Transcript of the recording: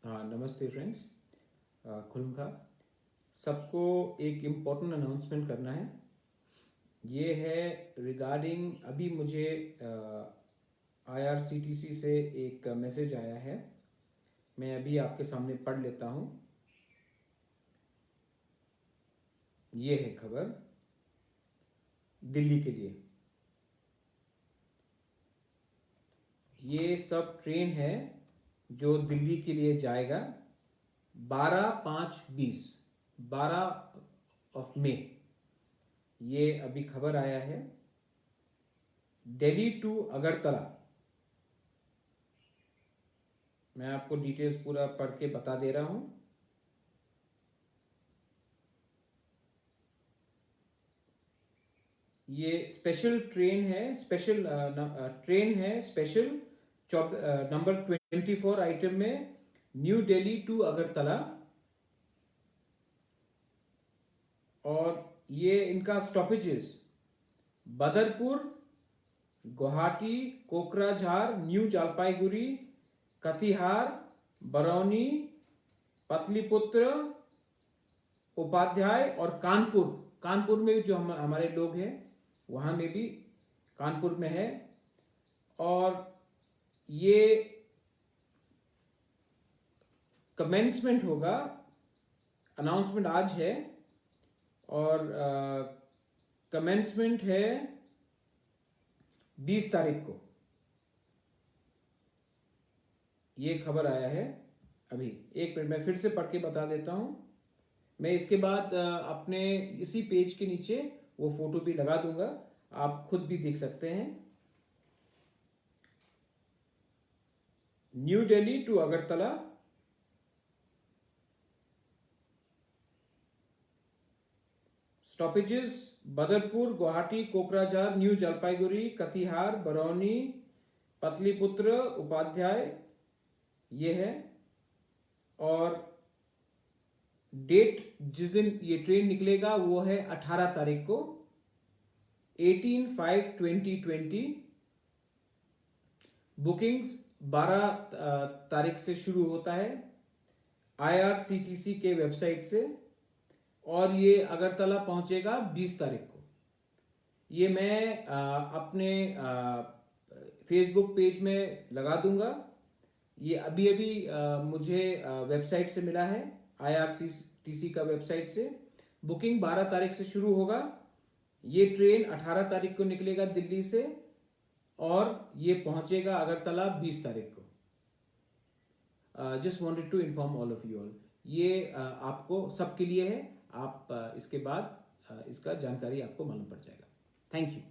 हाँ, नमस्ते फ्रेंड्स। खुलूँगा सबको एक इम्पोर्टेंट अनाउंसमेंट करना है। ये है रिगार्डिंग अभी मुझे IRCTC से एक मैसेज आया है। मैं अभी आपके सामने पढ़ लेता हूँ। ये है खबर दिल्ली के लिए। ये सब ट्रेन है जो दिल्ली के लिए जाएगा 12/5/20 12 ऑफ मे। ये अभी खबर आया है। दिल्ली टू अगरतला। मैं आपको डिटेल्स पूरा पढ़ के बता दे रहा हूं। ये स्पेशल ट्रेन है, स्पेशल नंबर 24 आइटम में न्यू दिल्ली टू अगरतला। और ये इनका स्टॉपेजेस बदरपुर, गुवाहाटी, कोकराझार, न्यू जलपाईगुड़ी, कटिहार, बरौनी, पाटलिपुत्र, उपाध्याय और कानपुर में जो हमारे लोग हैं वहां में भी कानपुर में है। और ये कमेंसमेंट होगा, अनाउंसमेंट आज है और कमेंसमेंट है 20 तारीख को। ये खबर आया है अभी। एक मिनट मैं फिर से पढ़ के बता देता हूं। मैं इसके बाद अपने इसी पेज के नीचे वो फोटो भी लगा दूंगा, आप खुद भी देख सकते हैं। New Delhi to Agartala, stoppages Badarpur, Guwahati, Kokrajhar, New Jalpaiguri, Katihar, Barauni, Pataliputra, Upadhyay ये है। और डेट जिस दिन ये ट्रेन निकलेगा वो है 18 तारीख को, 18/5/2020। बुकिंग्स 12 तारीख से शुरू होता है IRCTC के वेबसाइट से, और ये अगरतला पहुंचेगा 20 तारीख को। ये मैं अपने फेसबुक पेज में लगा दूंगा। ये अभी अभी मुझे वेबसाइट से मिला है, IRCTC का वेबसाइट से। बुकिंग 12 तारीख से शुरू होगा। ये ट्रेन 18 तारीख को निकलेगा दिल्ली से और ये पहुंचेगा अगरतला 20 तारीख को। Just wanted to inform all of you all. ये आपको सबके लिए है। आप इसके बाद इसका जानकारी आपको मालूम पड़ जाएगा। Thank you.